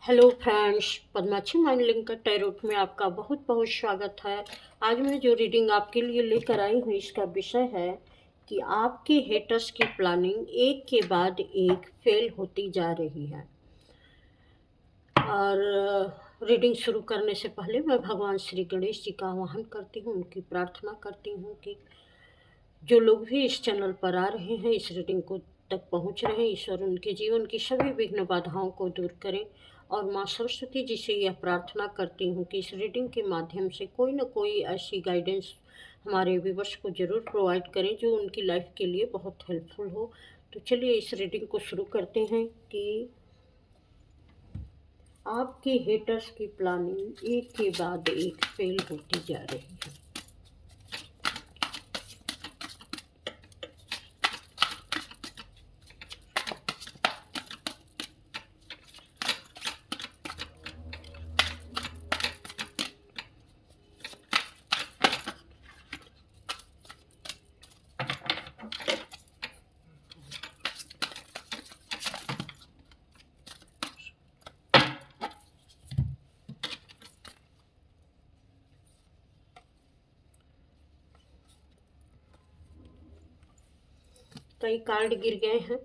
Hello friends, Padmakshi mind linker tarot में आपका बहुत बहुत स्वागत है। आज मैं जो रीडिंग आपके लिए लेकर आई हूँ इसका विषय है कि आपके हेटर्स की प्लानिंग एक के बाद एक फेल होती जा रही है। और रीडिंग शुरू करने से पहले मैं भगवान श्री गणेश जी का आह्वान करती हूँ, उनकी प्रार्थना करती हूँ कि जो लोग भी इस चैनल पर आ रहे हैं, इस रीडिंग को तक पहुंच रहे हैं, ईश्वर उनके जीवन की सभी विघ्न बाधाओं को दूर करें। और माँ सरस्वती जी से यह प्रार्थना करती हूँ कि इस रीडिंग के माध्यम से कोई ना कोई ऐसी गाइडेंस हमारे व्यूवर्स को ज़रूर प्रोवाइड करें जो उनकी लाइफ के लिए बहुत हेल्पफुल हो। तो चलिए इस रीडिंग को शुरू करते हैं कि आपके हेटर्स की प्लानिंग एक के बाद एक फेल होती जा रही है। कई कार्ड गिर गए हैं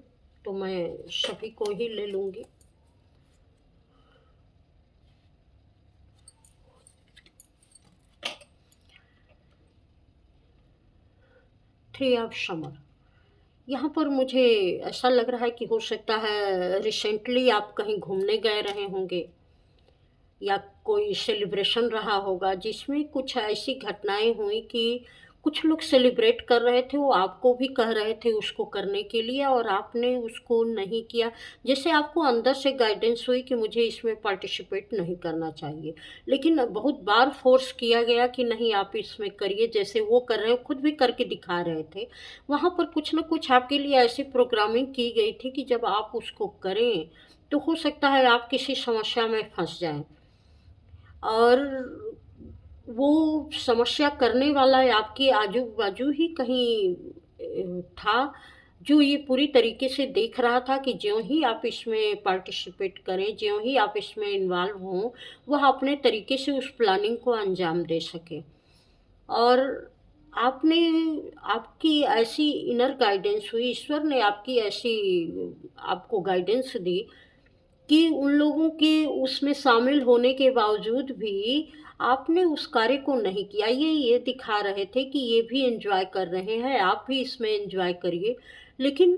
तो मैं सभी को ही ले लूँगी। थ्री ऑफ समर, यहाँ पर मुझे ऐसा लग रहा है कि हो सकता है रिसेंटली आप कहीं घूमने गए रहे होंगे या कोई सेलिब्रेशन रहा होगा जिसमें कुछ ऐसी घटनाएं हुई कि कुछ लोग सेलिब्रेट कर रहे थे, वो आपको भी कह रहे थे उसको करने के लिए और आपने उसको नहीं किया। जैसे आपको अंदर से गाइडेंस हुई कि मुझे इसमें पार्टिसिपेट नहीं करना चाहिए, लेकिन बहुत बार फोर्स किया गया कि नहीं आप इसमें करिए, जैसे वो कर रहे हो खुद भी करके दिखा रहे थे। वहाँ पर कुछ ना कुछ आपके लिए ऐसी प्रोग्रामिंग की गई थी कि जब आप उसको करें तो हो सकता है आप किसी समस्या में फंस जाएं। और वो समस्या करने वाला आपके आजू बाजू ही कहीं था, जो ये पूरी तरीके से देख रहा था कि ज्यों ही आप इसमें पार्टिसिपेट करें, ज्यों ही आप इसमें इन्वॉल्व हों, वह अपने तरीके से उस प्लानिंग को अंजाम दे सके। और आपने आपकी ऐसी इनर गाइडेंस हुई, ईश्वर ने आपकी ऐसी आपको गाइडेंस दी कि उन लोगों के उसमें शामिल होने के बावजूद भी आपने उस कार्य को नहीं किया। ये दिखा रहे थे कि ये भी एंजॉय कर रहे हैं, आप भी इसमें एंजॉय करिए। लेकिन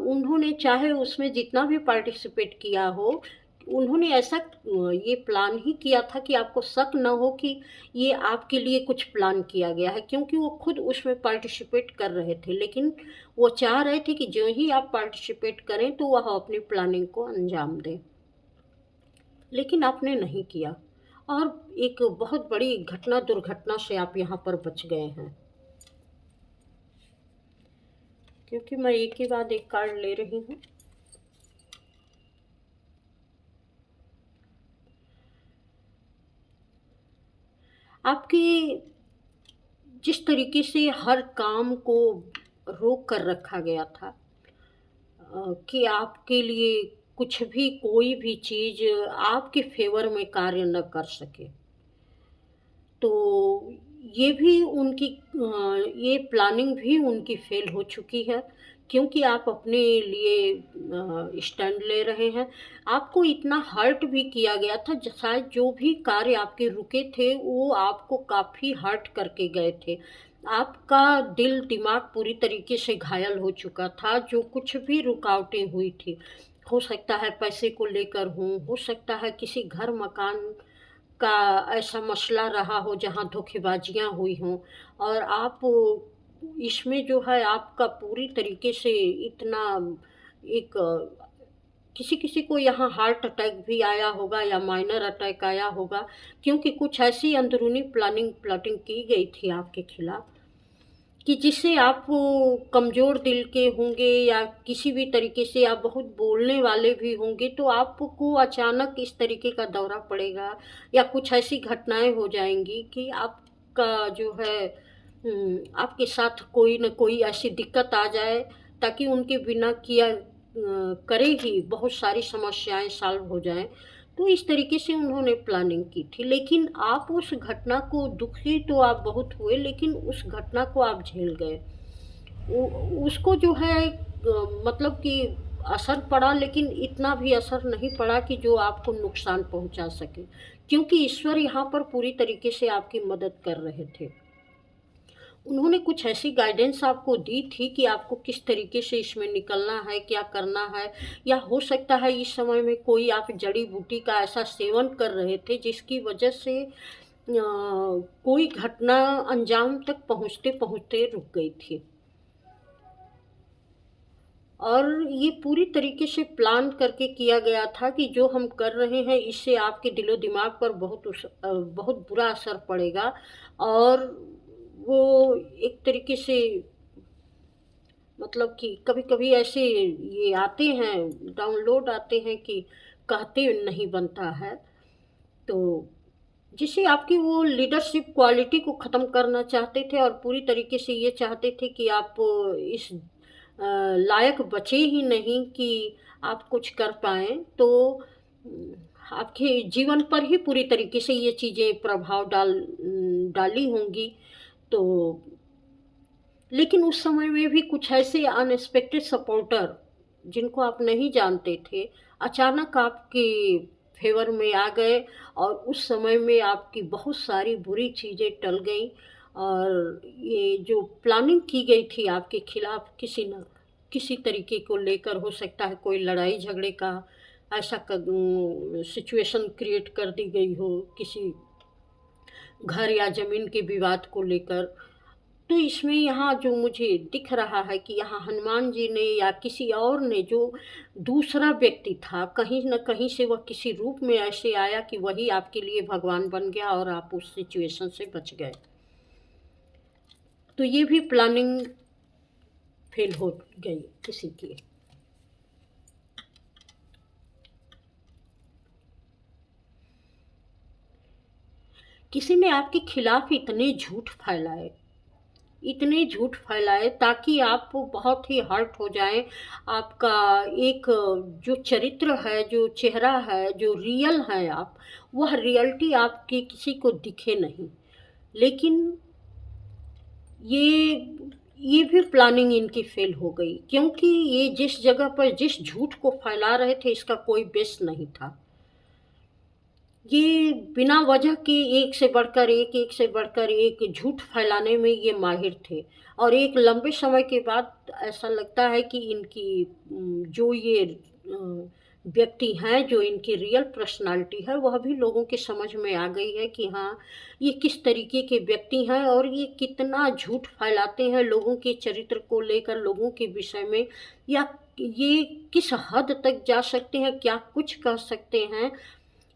उन्होंने चाहे उसमें जितना भी पार्टिसिपेट किया हो, उन्होंने ऐसा ये प्लान ही किया था कि आपको शक न हो कि ये आपके लिए कुछ प्लान किया गया है, क्योंकि वो खुद उसमें पार्टिसिपेट कर रहे थे। लेकिन वो चाह रहे थे कि जो ही आप पार्टिसिपेट करें तो वह अपनी प्लानिंग को अंजाम दें, लेकिन आपने नहीं किया। और एक बहुत बड़ी घटना दुर्घटना से आप यहाँ पर बच गए हैं, क्योंकि मैं एक के बाद एक कार्ड ले रही हूँ। आपकी जिस तरीके से हर काम को रोक कर रखा गया था कि आपके लिए कुछ भी कोई भी चीज़ आपके फेवर में कार्य न कर सके, तो ये भी उनकी ये प्लानिंग भी उनकी फेल हो चुकी है, क्योंकि आप अपने लिए स्टैंड ले रहे हैं। आपको इतना हर्ट भी किया गया था, शायद जो भी कार्य आपके रुके थे वो आपको काफ़ी हर्ट करके गए थे। आपका दिल दिमाग पूरी तरीके से घायल हो चुका था। जो कुछ भी रुकावटें हुई थी, हो सकता है पैसे को लेकर हो सकता है किसी घर मकान का ऐसा मसला रहा हो जहाँ धोखेबाजियाँ हुई हों, और आप इसमें जो है आपका पूरी तरीके से इतना एक किसी किसी को यहाँ हार्ट अटैक भी आया होगा या माइनर अटैक आया होगा, क्योंकि कुछ ऐसी अंदरूनी प्लानिंग प्लॉटिंग की गई थी आपके खिलाफ कि जिससे आप कमज़ोर दिल के होंगे या किसी भी तरीके से आप बहुत बोलने वाले भी होंगे, तो आपको अचानक इस तरीके का दौरा पड़ेगा या कुछ ऐसी घटनाएं हो जाएंगी कि आपका जो है आपके साथ कोई न कोई ऐसी दिक्कत आ जाए, ताकि उनके बिना किया करे ही बहुत सारी समस्याएं सॉल्व हो जाएं। तो इस तरीके से उन्होंने प्लानिंग की थी। लेकिन आप उस घटना को, दुखी तो आप बहुत हुए, लेकिन उस घटना को आप झेल गए। उसको जो है मतलब कि असर पड़ा, लेकिन इतना भी असर नहीं पड़ा कि जो आपको नुकसान पहुंचा सके, क्योंकि ईश्वर यहाँ पर पूरी तरीके से आपकी मदद कर रहे थे। उन्होंने कुछ ऐसी गाइडेंस आपको दी थी कि आपको किस तरीके से इसमें निकलना है, क्या करना है। या हो सकता है इस समय में कोई आप जड़ी बूटी का ऐसा सेवन कर रहे थे जिसकी वजह से कोई घटना अंजाम तक पहुँचते पहुँचते रुक गई थी। और ये पूरी तरीके से प्लान करके किया गया था कि जो हम कर रहे हैं इससे आपके दिलो दिमाग पर बहुत बुरा असर पड़ेगा। और वो एक तरीके से, मतलब कि कभी-कभी ऐसे ये आते हैं, डाउनलोड आते हैं कि कहते नहीं बनता है। तो जिससे आपकी वो लीडरशिप क्वालिटी को ख़त्म करना चाहते थे और पूरी तरीके से ये चाहते थे कि आप इस लायक बचे ही नहीं कि आप कुछ कर पाएँ। तो आपके जीवन पर ही पूरी तरीके से ये चीज़ें प्रभाव डाली होंगी। तो लेकिन उस समय में भी कुछ ऐसे अनएक्सपेक्टेड सपोर्टर, जिनको आप नहीं जानते थे, अचानक आपके फ़ेवर में आ गए और उस समय में आपकी बहुत सारी बुरी चीज़ें टल गईं। और ये जो प्लानिंग की गई थी आपके खिलाफ किसी न किसी तरीके को लेकर, हो सकता है कोई लड़ाई झगड़े का ऐसा सिचुएशन क्रिएट कर दी गई हो, किसी घर या ज़मीन के विवाद को लेकर। तो इसमें यहाँ जो मुझे दिख रहा है कि यहाँ हनुमान जी ने या किसी और ने, जो दूसरा व्यक्ति था, कहीं न कहीं से वह किसी रूप में ऐसे आया कि वही आपके लिए भगवान बन गया और आप उस सिचुएशन से बच गए। तो ये भी प्लानिंग फेल हो गई किसी की। किसी ने आपके खिलाफ इतने झूठ फैलाए ताकि आप बहुत ही हर्ट हो जाएं। आपका एक जो चरित्र है, जो चेहरा है, जो रियल है आप, वह रियलिटी आपकी किसी को दिखे नहीं। लेकिन ये ये भी प्लानिंग इनकी फेल हो गई, क्योंकि ये जिस जगह पर जिस झूठ को फैला रहे थे इसका कोई बेस नहीं था। ये बिना वजह के एक से बढ़कर एक झूठ फैलाने में ये माहिर थे। और एक लंबे समय के बाद ऐसा लगता है कि इनकी जो ये व्यक्ति हैं, जो इनकी रियल पर्सनालिटी है, वह भी लोगों के समझ में आ गई है कि हाँ, ये किस तरीके के व्यक्ति हैं और ये कितना झूठ फैलाते हैं लोगों के चरित्र को लेकर, लोगों के विषय में। या ये किस हद तक जा सकते हैं, क्या कुछ कह सकते हैं।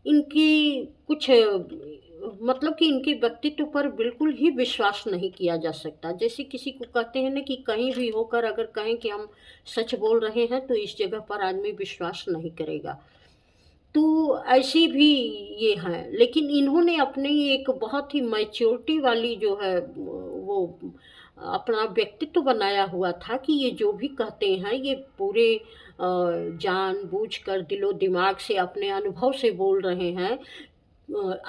इनकी कुछ मतलब कि इनके व्यक्तित्व पर बिल्कुल ही विश्वास नहीं किया जा सकता। जैसे किसी को कहते हैं ना कि कहीं भी होकर अगर कहें कि हम सच बोल रहे हैं तो इस जगह पर आदमी विश्वास नहीं करेगा। तो ऐसी भी ये हैं, लेकिन इन्होंने अपनी एक बहुत ही मैच्योरिटी वाली जो है वो अपना व्यक्तित्व बनाया हुआ था कि ये जो भी कहते हैं ये पूरे जानबूझकर दिलो दिमाग से अपने अनुभव से बोल रहे हैं।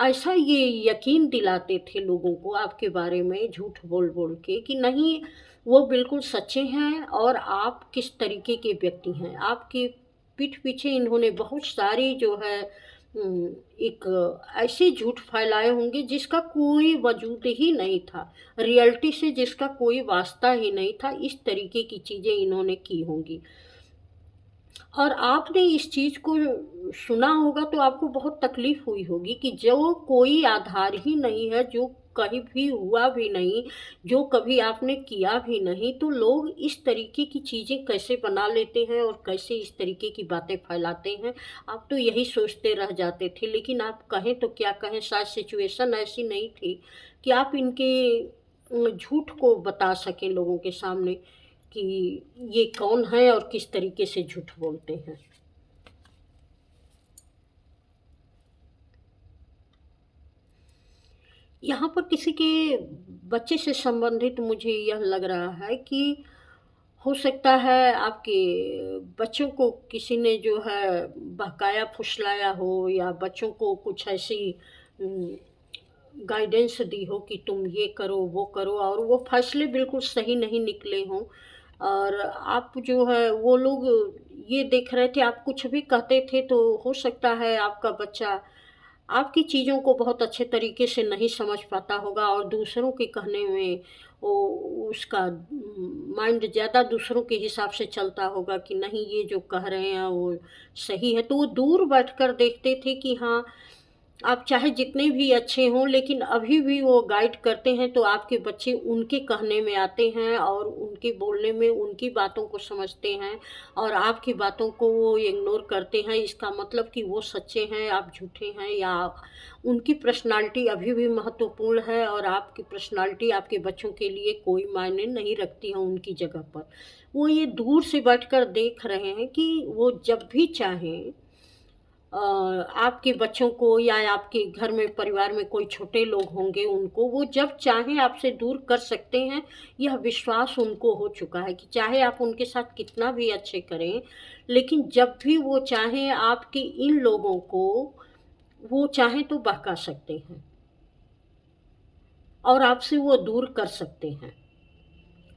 ऐसा ये यकीन दिलाते थे लोगों को आपके बारे में झूठ बोल-बोल के कि नहीं, वो बिल्कुल सच्चे हैं और आप किस तरीके के व्यक्ति हैं। आपके पीठ पीछे इन्होंने बहुत सारी जो है एक ऐसे झूठ फैलाए होंगे जिसका कोई वजूद ही नहीं था। रियलिटी से जिसका कोई वास्ता ही नहीं था, इस तरीके की चीज़ें इन्होंने की होंगी। और आपने इस चीज़ को सुना होगा तो आपको बहुत तकलीफ़ हुई होगी कि जो कोई आधार ही नहीं है, जो कहीं भी हुआ भी नहीं, जो कभी आपने किया भी नहीं, तो लोग इस तरीके की चीज़ें कैसे बना लेते हैं और कैसे इस तरीके की बातें फैलाते हैं। आप तो यही सोचते रह जाते थे, लेकिन आप कहें तो क्या कहें, शायद सिचुएशन ऐसी नहीं थी कि आप इनके झूठ को बता सकें लोगों के सामने कि ये कौन है और किस तरीके से झूठ बोलते हैं। यहाँ पर किसी के बच्चे से संबंधित मुझे यह लग रहा है कि हो सकता है आपके बच्चों को किसी ने जो है बहकाया फुसलाया हो, या बच्चों को कुछ ऐसी गाइडेंस दी हो कि तुम ये करो वो करो, और वो फैसले बिल्कुल सही नहीं निकले हों, और आप जो है वो लोग ये देख रहे थे, आप कुछ भी कहते थे तो हो सकता है आपका बच्चा आपकी चीज़ों को बहुत अच्छे तरीके से नहीं समझ पाता होगा, और दूसरों के कहने में वो उसका माइंड ज़्यादा दूसरों के हिसाब से चलता होगा कि नहीं, ये जो कह रहे हैं वो सही है। तो वो दूर बैठकर देखते थे कि हाँ, आप चाहे जितने भी अच्छे हों, लेकिन अभी भी वो गाइड करते हैं तो आपके बच्चे उनके कहने में आते हैं, और उनके बोलने में उनकी बातों को समझते हैं, और आपकी बातों को वो इग्नोर करते हैं। इसका मतलब कि वो सच्चे हैं, आप झूठे हैं, या उनकी पर्सनालिटी अभी भी महत्वपूर्ण है, और आपकी पर्सनालिटी आपके बच्चों के लिए कोई मायने नहीं रखती है उनकी जगह पर। वो ये दूर से बैठकर देख रहे हैं कि वो जब भी चाहें आपके बच्चों को, या आपके घर में परिवार में कोई छोटे लोग होंगे, उनको वो जब चाहें आपसे दूर कर सकते हैं। यह विश्वास उनको हो चुका है कि चाहे आप उनके साथ कितना भी अच्छे करें, लेकिन जब भी वो चाहें आपके इन लोगों को, वो चाहें तो बहका सकते हैं, और आपसे वो दूर कर सकते हैं।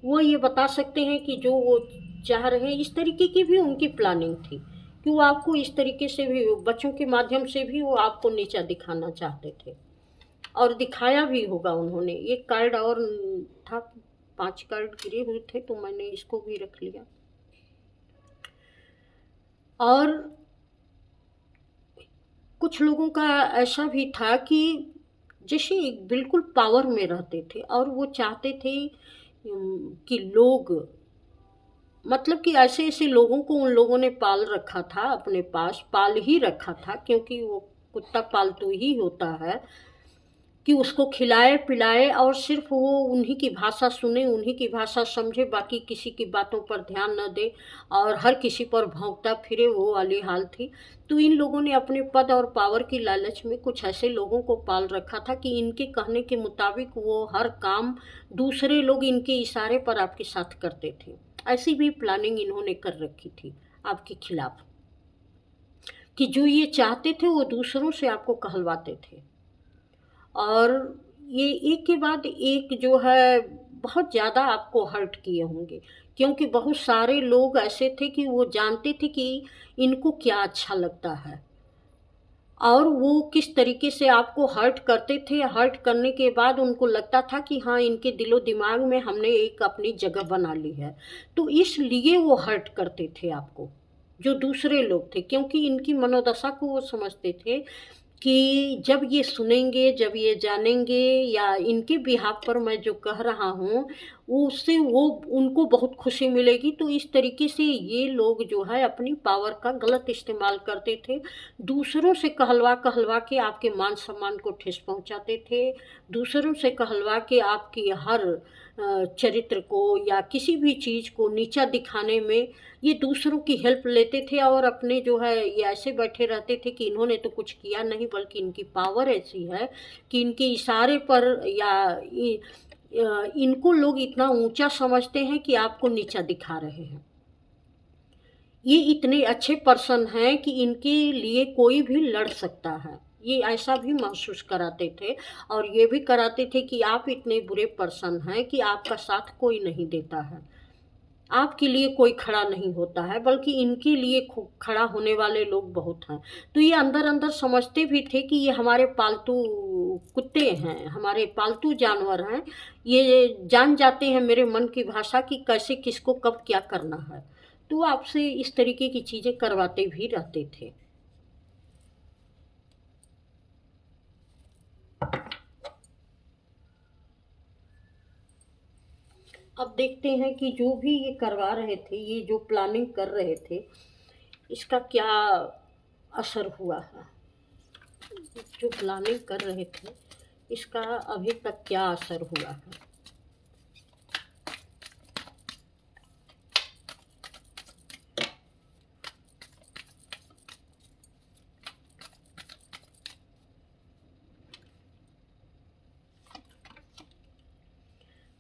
वो ये बता सकते हैं कि जो वो चाह रहे हैं, इस तरीके की भी उनकी प्लानिंग थी कि वो आपको इस तरीके से भी, बच्चों के माध्यम से भी वो आपको नीचा दिखाना चाहते थे, और दिखाया भी होगा उन्होंने। एक कार्ड और था, 5 कार्ड गिरे हुए थे तो मैंने इसको भी रख लिया। और कुछ लोगों का ऐसा भी था कि जैसे बिल्कुल पावर में रहते थे, और वो चाहते थे कि लोग, मतलब कि ऐसे-ऐसे लोगों को उन लोगों ने पाल रखा था अपने पास, पाल ही रखा था, क्योंकि वो कुत्ता पालतू ही होता है, कि उसको खिलाए-पिलाए और सिर्फ़ वो उन्हीं की भाषा सुने, उन्हीं की भाषा समझे, बाकी किसी की बातों पर ध्यान न दे, और हर किसी पर भौंकता फिरे, वो वाली हाल थी। तो इन लोगों ने अपने पद और पावर की लालच में कुछ ऐसे लोगों को पाल रखा था कि इनके कहने के मुताबिक वो हर काम दूसरे लोग इनके इशारे पर आपके साथ करते थे। ऐसी भी प्लानिंग इन्होंने कर रखी थी आपके खिलाफ, कि जो ये चाहते थे वो दूसरों से आपको कहलवाते थे। और ये एक के बाद एक जो है बहुत ज़्यादा आपको हर्ट किए होंगे, क्योंकि बहुत सारे लोग ऐसे थे कि वो जानते थे कि इनको क्या अच्छा लगता है, और वो किस तरीके से आपको हर्ट करते थे। हर्ट करने के बाद उनको लगता था कि हाँ, इनके दिलो दिमाग में हमने एक अपनी जगह बना ली है, तो इसलिए वो हर्ट करते थे आपको, जो दूसरे लोग थे, क्योंकि इनकी मनोदशा को वो समझते थे कि जब ये सुनेंगे, जब ये जानेंगे, या इनके बिहाफ़ पर मैं जो कह रहा हूँ, वो उससे वो उनको बहुत खुशी मिलेगी। तो इस तरीके से ये लोग जो है अपनी पावर का गलत इस्तेमाल करते थे। दूसरों से कहलवा-कहलवा के आपके मान-सम्मान को ठेस पहुँचाते थे। दूसरों से कहलवा के आपकी हर चरित्र को या किसी भी चीज़ को नीचा दिखाने में ये दूसरों की हेल्प लेते थे, और अपने जो है ये ऐसे बैठे रहते थे कि इन्होंने तो कुछ किया नहीं, बल्कि इनकी पावर ऐसी है कि इनके इशारे पर, या इनको लोग इतना ऊंचा समझते हैं कि आपको नीचा दिखा रहे हैं। ये इतने अच्छे पर्सन हैं कि इनके लिए कोई भी लड़ सकता है, ये ऐसा भी महसूस कराते थे। और ये भी कराते थे कि आप इतने बुरे पर्सन हैं कि आपका साथ कोई नहीं देता है, आपके लिए कोई खड़ा नहीं होता है, बल्कि इनके लिए खड़ा होने वाले लोग बहुत हैं। तो ये अंदर-अंदर समझते भी थे कि ये हमारे पालतू कुत्ते हैं, हमारे पालतू जानवर हैं। ये जान जाते हैं मेरे मन की भाषा कि कैसे किसको कब क्या करना है। तो आपसे इस तरीके की चीज़ें करवाते भी रहते थे। अब देखते हैं कि जो भी ये करवा रहे थे, ये जो प्लानिंग कर रहे थे, इसका क्या असर हुआ है। जो प्लानिंग कर रहे थे, इसका अभी तक क्या असर हुआ है।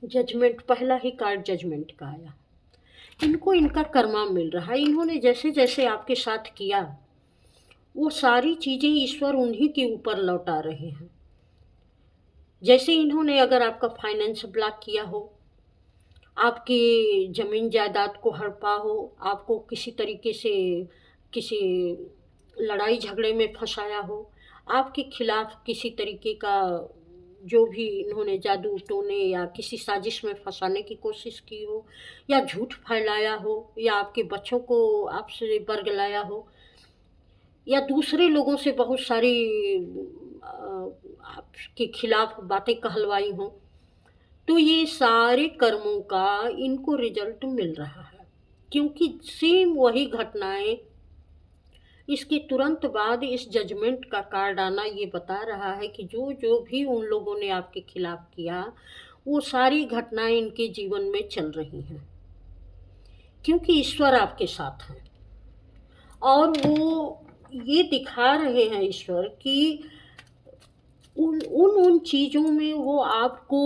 जजमेंट, पहला ही कार्ड जजमेंट का आया। इनको इनका कर्मा मिल रहा है। इन्होंने जैसे जैसे आपके साथ किया, वो सारी चीज़ें ईश्वर उन्हीं के ऊपर लौटा रहे हैं। जैसे इन्होंने अगर आपका फाइनेंस ब्लॉक किया हो, आपकी ज़मीन जायदाद को हड़पा हो, आपको किसी तरीके से किसी लड़ाई झगड़े में फंसाया हो, आपके खिलाफ किसी तरीके का जो भी इन्होंने जादू टोने या किसी साजिश में फंसाने की कोशिश की हो, या झूठ फैलाया हो, या आपके बच्चों को आपसे बरगलाया हो, या दूसरे लोगों से बहुत सारी आपके खिलाफ बातें कहलवाई हों, तो ये सारे कर्मों का इनको रिजल्ट मिल रहा है। क्योंकि सेम वही घटनाएं इसके तुरंत बाद इस जजमेंट का कार्ड आना ये बता रहा है कि जो जो भी उन लोगों ने आपके खिलाफ किया, वो सारी घटनाएं इनके जीवन में चल रही हैं, क्योंकि ईश्वर आपके साथ हैं। और वो ये दिखा रहे हैं ईश्वर कि उन उन उन चीज़ों में वो आपको,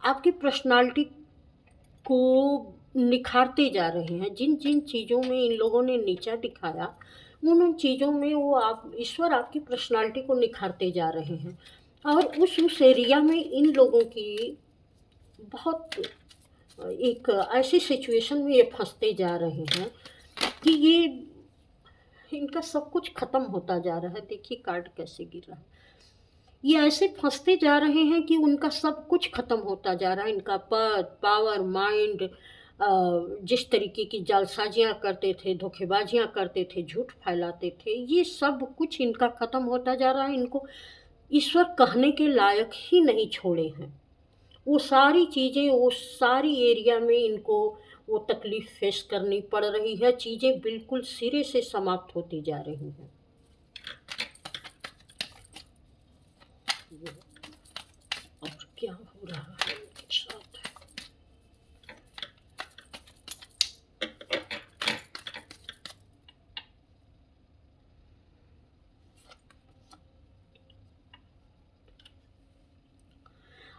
आपकी पर्सनालिटी को निखारते जा रहे हैं। जिन जिन चीज़ों में इन लोगों ने नीचा दिखाया, उन उन चीज़ों में वो आप ईश्वर आपकी पर्सनालिटी को निखारते जा रहे हैं। और उस एरिया में इन लोगों की बहुत एक ऐसी सिचुएशन में ये फंसते जा रहे हैं कि ये इनका सब कुछ ख़त्म होता जा रहा है। देखिए कार्ड कैसे गिर रहा है। ये ऐसे फंसते जा रहे हैं कि उनका सब कुछ ख़त्म होता जा रहा है। इनका पद, पावर, माइंड, जिस तरीके की जालसाजियाँ करते थे, धोखेबाजियाँ करते थे, झूठ फैलाते थे, ये सब कुछ इनका ख़त्म होता जा रहा है। इनको ईश्वर कहने के लायक ही नहीं छोड़े हैं। वो सारी चीज़ें, वो सारी एरिया में इनको वो तकलीफ़ फेस करनी पड़ रही है। चीज़ें बिल्कुल सिरे से समाप्त होती जा रही हैं। और क्या हो रहा है इनके साथ?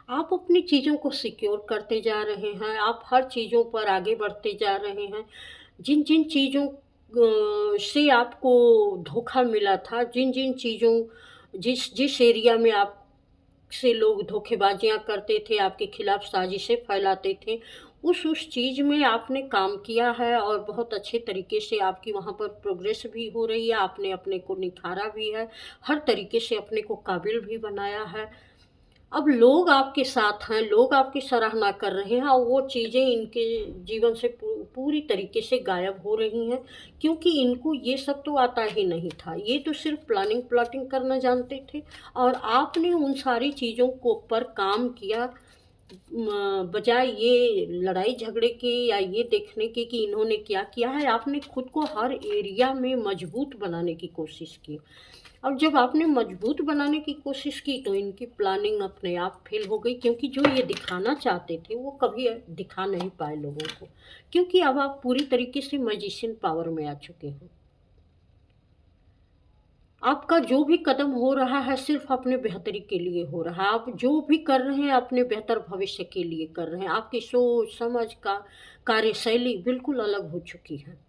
आप अपनी चीज़ों को सिक्योर करते जा रहे हैं, आप हर चीज़ों पर आगे बढ़ते जा रहे हैं। जिन जिन चीज़ों से आपको धोखा मिला था, जिन जिन चीज़ों, जिस जिस एरिया में आप से लोग धोखेबाजियाँ करते थे, आपके खिलाफ साजिशें फैलाते थे, उस चीज़ में आपने काम किया है और बहुत अच्छे तरीके से आपकी वहाँ पर प्रोग्रेस भी हो रही है। आपने अपने को निखारा भी है, हर तरीके से अपने को काबिल भी बनाया है। अब लोग आपके साथ हैं, लोग आपकी सराहना कर रहे हैं और वो चीज़ें इनके जीवन से पूरी तरीके से गायब हो रही हैं, क्योंकि इनको ये सब तो आता ही नहीं था। ये तो सिर्फ प्लानिंग प्लॉटिंग करना जानते थे, और आपने उन सारी चीज़ों को पर काम किया, बजाय ये लड़ाई झगड़े के या ये देखने के कि इन्होंने क्या किया है। आपने खुद को हर एरिया में मजबूत बनाने की कोशिश की, और जब आपने मजबूत बनाने की कोशिश की तो इनकी प्लानिंग अपने आप फेल हो गई, क्योंकि जो ये दिखाना चाहते थे वो कभी दिखा नहीं पाए लोगों को, क्योंकि अब आप पूरी तरीके से मैजिशियन पावर में आ चुके हैं। आपका जो भी कदम हो रहा है सिर्फ अपने बेहतरी के लिए हो रहा है। आप जो भी कर रहे हैं अपने बेहतर भविष्य के लिए कर रहे हैं। आपकी सोच समझ का कार्यशैली बिल्कुल अलग हो चुकी है।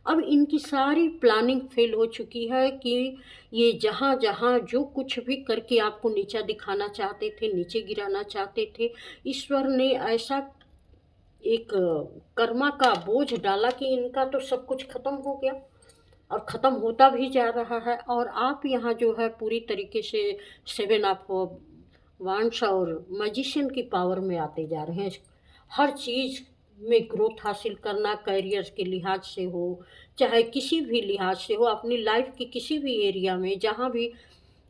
अब इनकी सारी प्लानिंग फेल हो चुकी है कि ये जहाँ जहाँ जो कुछ भी करके आपको नीचा दिखाना चाहते थे, नीचे गिराना चाहते थे, ईश्वर ने ऐसा एक कर्मा का बोझ डाला कि इनका तो सब कुछ खत्म हो गया और ख़त्म होता भी जा रहा है। और आप यहाँ जो है पूरी तरीके से सेवन ऑफ वांड्स और मैजिशियन की पावर में आते जा रहे हैं। हर चीज़ में ग्रोथ हासिल करना, करियर के लिहाज से हो, चाहे किसी भी लिहाज से हो, अपनी लाइफ के किसी भी एरिया में जहाँ भी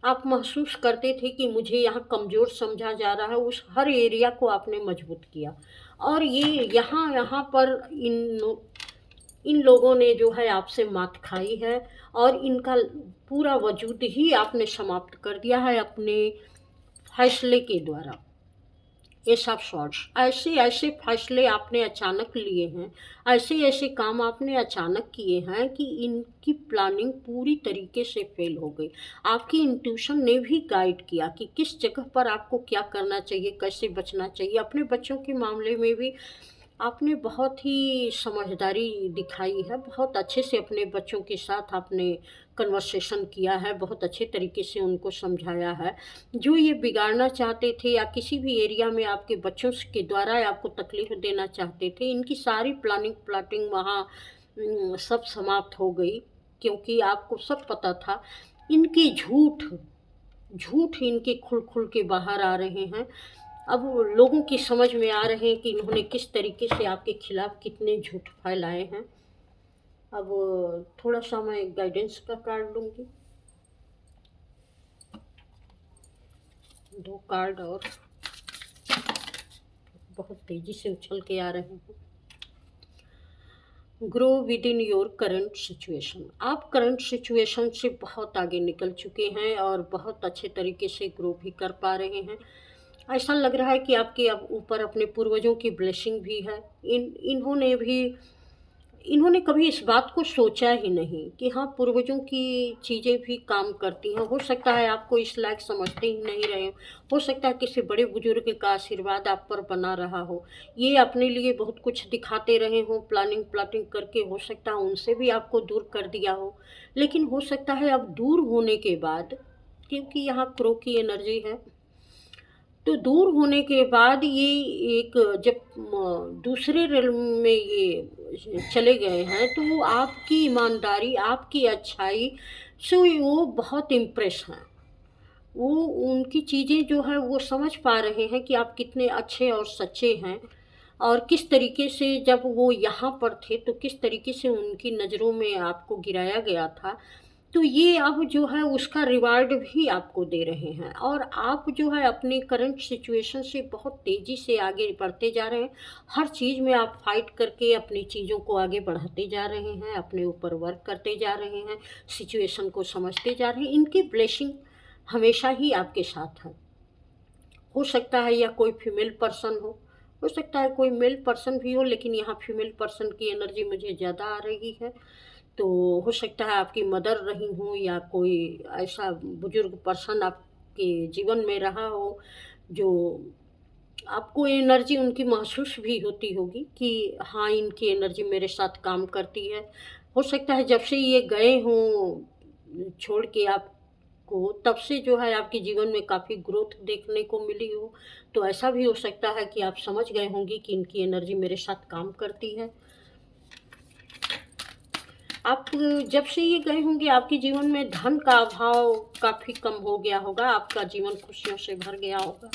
आप महसूस करते थे कि मुझे यहाँ कमज़ोर समझा जा रहा है, उस हर एरिया को आपने मजबूत किया। और ये यहाँ यहाँ पर इन लोगों ने जो है आपसे मात खाई है, और इनका पूरा वजूद ही आपने समाप्त कर दिया है अपने फैसले के द्वारा। एस ऑफ सॉर्ट्स, ऐसे ऐसे फैसले आपने अचानक लिए हैं, ऐसे ऐसे काम आपने अचानक किए हैं कि इनकी प्लानिंग पूरी तरीके से फेल हो गई। आपकी इंट्यूशन ने भी गाइड किया कि किस जगह पर आपको क्या करना चाहिए, कैसे बचना चाहिए। अपने बच्चों के मामले में भी आपने बहुत ही समझदारी दिखाई है, बहुत अच्छे से अपने बच्चों के साथ आपने कन्वर्सेशन किया है, बहुत अच्छे तरीके से उनको समझाया है। जो ये बिगाड़ना चाहते थे या किसी भी एरिया में आपके बच्चों के द्वारा आपको तकलीफ़ देना चाहते थे, इनकी सारी प्लानिंग प्लॉटिंग वहाँ सब समाप्त हो गई, क्योंकि आपको सब पता था। इनकी झूठ झूठ इनके खुल-खुल के बाहर आ रहे हैं। अब लोगों की समझ में आ रहे हैं कि इन्होंने किस तरीके से आपके खिलाफ कितने झूठ फैलाए हैं। अब थोड़ा-सा मैं गाइडेंस का कार्ड लूँगी, 2 कार्ड और बहुत तेज़ी से उछल के आ रहे हैं। Grow with in your current situation. आप करंट सिचुएशन से बहुत आगे निकल चुके हैं और बहुत अच्छे तरीके से ग्रो भी कर पा रहे हैं। ऐसा लग रहा है कि आपके अब ऊपर अपने पूर्वजों की ब्लेसिंग भी है। इन्होंने कभी इस बात को सोचा ही नहीं कि हाँ, पूर्वजों की चीज़ें भी काम करती हैं। हो सकता है आपको इस लायक समझते ही नहीं रहे हो सकता है किसी बड़े बुजुर्ग का आशीर्वाद आप पर बना रहा हो। ये अपने लिए बहुत कुछ दिखाते रहे हों, प्लानिंग प्लॉटिंग करके, हो सकता है उनसे भी आपको दूर कर दिया हो। लेकिन हो सकता है अब दूर होने के बाद, क्योंकि यहाँ क्रो की एनर्जी है, तो दूर होने के बाद ये एक जब दूसरे रिल्म में ये चले गए हैं, तो वो आपकी ईमानदारी, आपकी अच्छाई से वो बहुत इम्प्रेस हैं। वो उनकी चीज़ें जो है वो समझ पा रहे हैं कि आप कितने अच्छे और सच्चे हैं, और किस तरीके से जब वो यहाँ पर थे तो किस तरीके से उनकी नज़रों में आपको गिराया गया था। तो ये अब जो है उसका रिवार्ड भी आपको दे रहे हैं, और आप जो है अपनी करंट सिचुएशन से बहुत तेज़ी से आगे बढ़ते जा रहे हैं। हर चीज़ में आप फाइट करके अपनी चीज़ों को आगे बढ़ाते जा रहे हैं, अपने ऊपर वर्क करते जा रहे हैं, सिचुएशन को समझते जा रहे हैं। इनकी ब्लेसिंग हमेशा ही आपके साथ है। हो सकता है या कोई फीमेल पर्सन हो सकता है कोई मेल पर्सन भी हो, लेकिन यहाँ फीमेल पर्सन की एनर्जी मुझे ज़्यादा आ रही है। तो हो सकता है आपकी मदर रही हों या कोई ऐसा बुजुर्ग पर्सन आपके जीवन में रहा हो, जो आपको एनर्जी उनकी महसूस भी होती होगी कि हाँ, इनकी एनर्जी मेरे साथ काम करती है। हो सकता है जब से ये गए हों छोड़ के आपको, तब से जो है आपके जीवन में काफ़ी ग्रोथ देखने को मिली हो। तो ऐसा भी हो सकता है कि आप समझ गए होंगे कि इनकी एनर्जी मेरे साथ काम करती है। आप जब से ये गए होंगे आपके जीवन में धन का अभाव काफ़ी कम हो गया होगा, आपका जीवन खुशियों से भर गया होगा।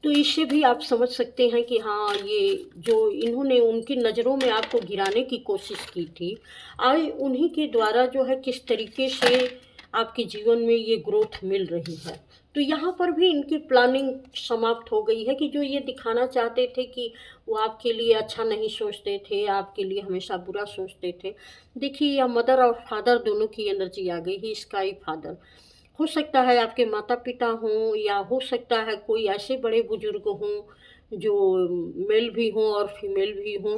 तो इससे भी आप समझ सकते हैं कि हाँ, ये जो इन्होंने उनकी नज़रों में आपको गिराने की कोशिश की थी, आज उन्हीं के द्वारा जो है किस तरीके से आपके जीवन में ये ग्रोथ मिल रही है। तो यहाँ पर भी इनकी प्लानिंग समाप्त हो गई है कि जो ये दिखाना चाहते थे कि वो आपके लिए अच्छा नहीं सोचते थे, आपके लिए हमेशा बुरा सोचते थे। देखिए, या मदर और फादर दोनों की एनर्जी आ गई, ही स्काई फादर। हो सकता है आपके माता-पिता हों, या हो सकता है कोई ऐसे बड़े बुजुर्ग हों जो मेल भी हों और फीमेल भी हों,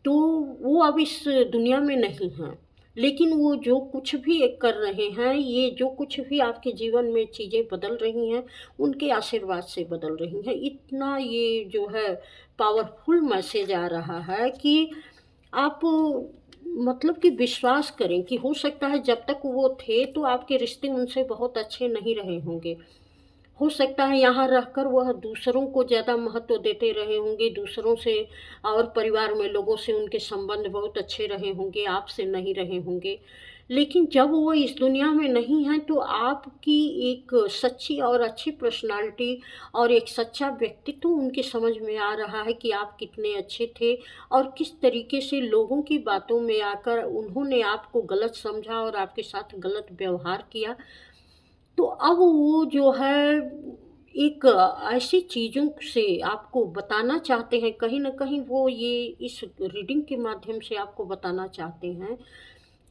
तो वो अब इस दुनिया में नहीं हैं। लेकिन वो जो कुछ भी कर रहे हैं, ये जो कुछ भी आपके जीवन में चीज़ें बदल रही हैं, उनके आशीर्वाद से बदल रही हैं। इतना ये जो है पावरफुल मैसेज आ रहा है कि आप मतलब कि विश्वास करें कि हो सकता है जब तक वो थे तो आपके रिश्ते उनसे बहुत अच्छे नहीं रहे होंगे। हो सकता है यहाँ रहकर वह दूसरों को ज़्यादा महत्व देते रहे होंगे, दूसरों से और परिवार में लोगों से उनके संबंध बहुत अच्छे रहे होंगे, आपसे नहीं रहे होंगे। लेकिन जब वो इस दुनिया में नहीं हैं, तो आपकी एक सच्ची और अच्छी पर्सनैलिटी और एक सच्चा व्यक्तित्व उनकी समझ में आ रहा है कि आप कितने अच्छे थे, और किस तरीके से लोगों की बातों में आकर उन्होंने आपको गलत समझा और आपके साथ गलत व्यवहार किया। तो अब वो जो है एक ऐसी चीज़ों से आपको बताना चाहते हैं, कहीं न कहीं वो ये इस रीडिंग के माध्यम से आपको बताना चाहते हैं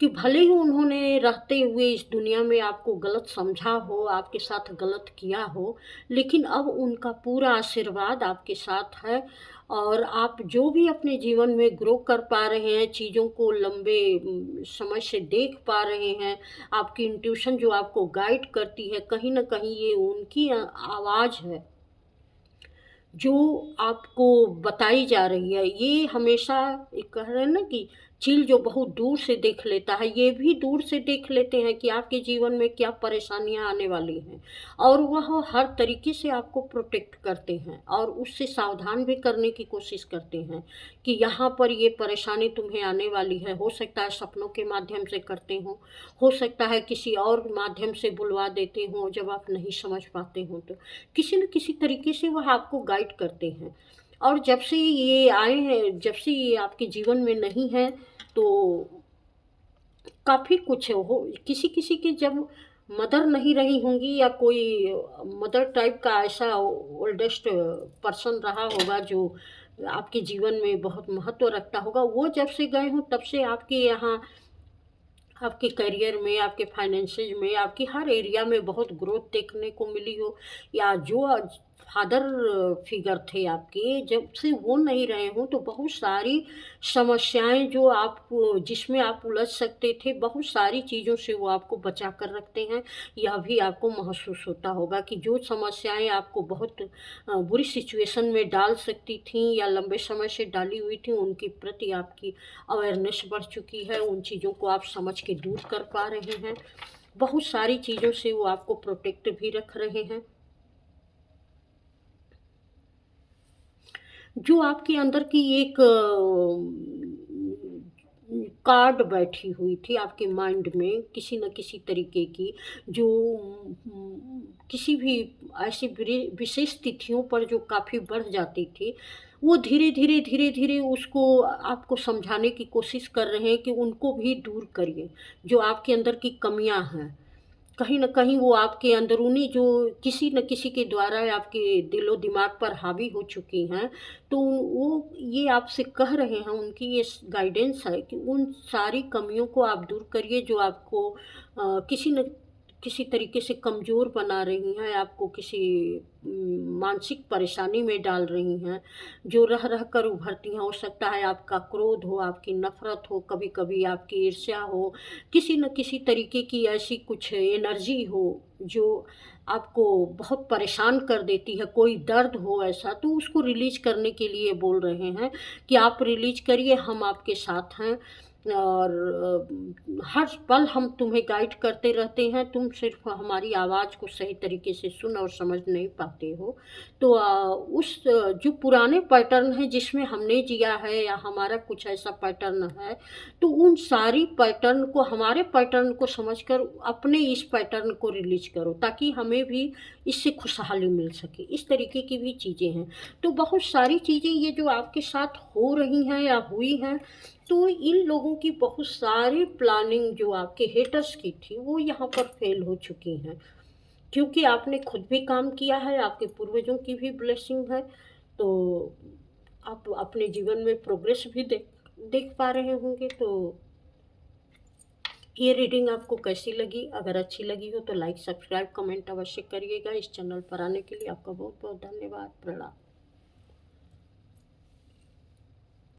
कि भले ही उन्होंने रहते हुए इस दुनिया में आपको गलत समझा हो, आपके साथ गलत किया हो, लेकिन अब उनका पूरा आशीर्वाद आपके साथ है, और आप जो भी अपने जीवन में ग्रो कर पा रहे हैं, चीज़ों को लंबे समय से देख पा रहे हैं, आपकी इंट्यूशन जो आपको गाइड करती है, कहीं न कहीं ये उनकी आवाज़ है। जो आपको बताई जा रही है, ये हमेशा एक कह रहे हैं ना कि चील जो बहुत दूर से देख लेता है, ये भी दूर से देख लेते हैं कि आपके जीवन में क्या परेशानियां आने वाली हैं, और वह हर तरीके से आपको प्रोटेक्ट करते हैं और उससे सावधान भी करने की कोशिश करते हैं कि यहाँ पर ये परेशानी तुम्हें आने वाली है। हो सकता है सपनों के माध्यम से करते हो सकता है किसी और माध्यम से बुलवा देते हों जब आप नहीं समझ पाते हो, तो किसी न किसी तरीके से वह आपको गाइड करते हैं। और जब से ये आए हैं, जब से ये आपके जीवन में नहीं है, तो काफ़ी कुछ हो किसी-किसी की जब मदर नहीं रही होंगी या कोई मदर टाइप का ऐसा ओल्डेस्ट पर्सन रहा होगा जो आपके जीवन में बहुत महत्व रखता होगा, वो जब से गए हों तब से आपके यहाँ, आपके करियर में, आपके फाइनेंसेस में, आपकी हर एरिया में बहुत ग्रोथ देखने को मिली हो, या जो फादर फिगर थे आपके, जब से वो नहीं रहे हों, तो बहुत सारी समस्याएँ जो आप जिसमें आप उलझ सकते थे, बहुत सारी चीज़ों से वो आपको बचा कर रखते हैं। यह भी आपको महसूस होता होगा कि जो समस्याएँ आपको बहुत बुरी सिचुएशन में डाल सकती थीं या लंबे समय से डाली हुई थीं, उनके प्रति आपकी अवेयरनेस बढ़ चुकी है, उन चीज़ों को आप समझ के दूर कर पा रहे हैं। बहुत सारी चीज़ों से वो आपको प्रोटेक्ट भी रख रहे हैं। जो आपके अंदर की एक कार्ड बैठी हुई थी आपके माइंड में किसी न किसी तरीके की, जो किसी भी ऐसी विशेष तिथियों पर जो काफ़ी बढ़ जाती थी, वो धीरे-धीरे उसको आपको समझाने की कोशिश कर रहे हैं कि उनको भी दूर करिए, जो आपके अंदर की कमियाँ हैं। कहीं न कहीं वो आपके अंदरूनी जो किसी न किसी के द्वारा आपके दिलो-दिमाग पर हावी हो चुकी हैं, तो वो ये आपसे कह रहे हैं, उनकी ये गाइडेंस है कि उन सारी कमियों को आप दूर करिए जो आपको किसी न किसी तरीके से कमज़ोर बना रही हैं, आपको किसी मानसिक परेशानी में डाल रही हैं, जो रह कर उभरती हैं। हो सकता है आपका क्रोध हो, आपकी नफ़रत हो, कभी-कभी आपकी ईर्ष्या हो, किसी न किसी तरीके की ऐसी कुछ एनर्जी हो जो आपको बहुत परेशान कर देती है, कोई दर्द हो ऐसा, तो उसको रिलीज़ करने के लिए बोल रहे हैं कि आप रिलीज़ करिए, हम आपके साथ हैं, और हर पल हम तुम्हें गाइड करते रहते हैं, तुम सिर्फ़ हमारी आवाज़ को सही तरीके से सुन और समझ नहीं पाते हो। तो जो पुराने पैटर्न हैं जिसमें हमने जिया है या हमारा कुछ ऐसा पैटर्न है, तो उन सारी पैटर्न को, हमारे पैटर्न को समझकर अपने इस पैटर्न को रिलीज़ करो, ताकि हमें भी इससे खुशहाली मिल सके। इस तरीके की भी चीज़ें हैं। तो बहुत सारी चीज़ें ये जो आपके साथ हो रही हैं या हुई हैं, तो इन लोगों की बहुत सारी प्लानिंग जो आपके हेटर्स की थी, वो यहाँ पर फ़ेल हो चुकी हैं। क्योंकि आपने खुद भी काम किया है, आपके पूर्वजों की भी ब्लेसिंग है, तो आप अपने जीवन में प्रोग्रेस भी देख देख पा रहे होंगे। तो ये रीडिंग आपको कैसी लगी? अगर अच्छी लगी हो तो लाइक, सब्सक्राइब, कमेंट अवश्य करिएगा। इस चैनल पर आने के लिए आपका बहुत-बहुत धन्यवाद। प्रणाम।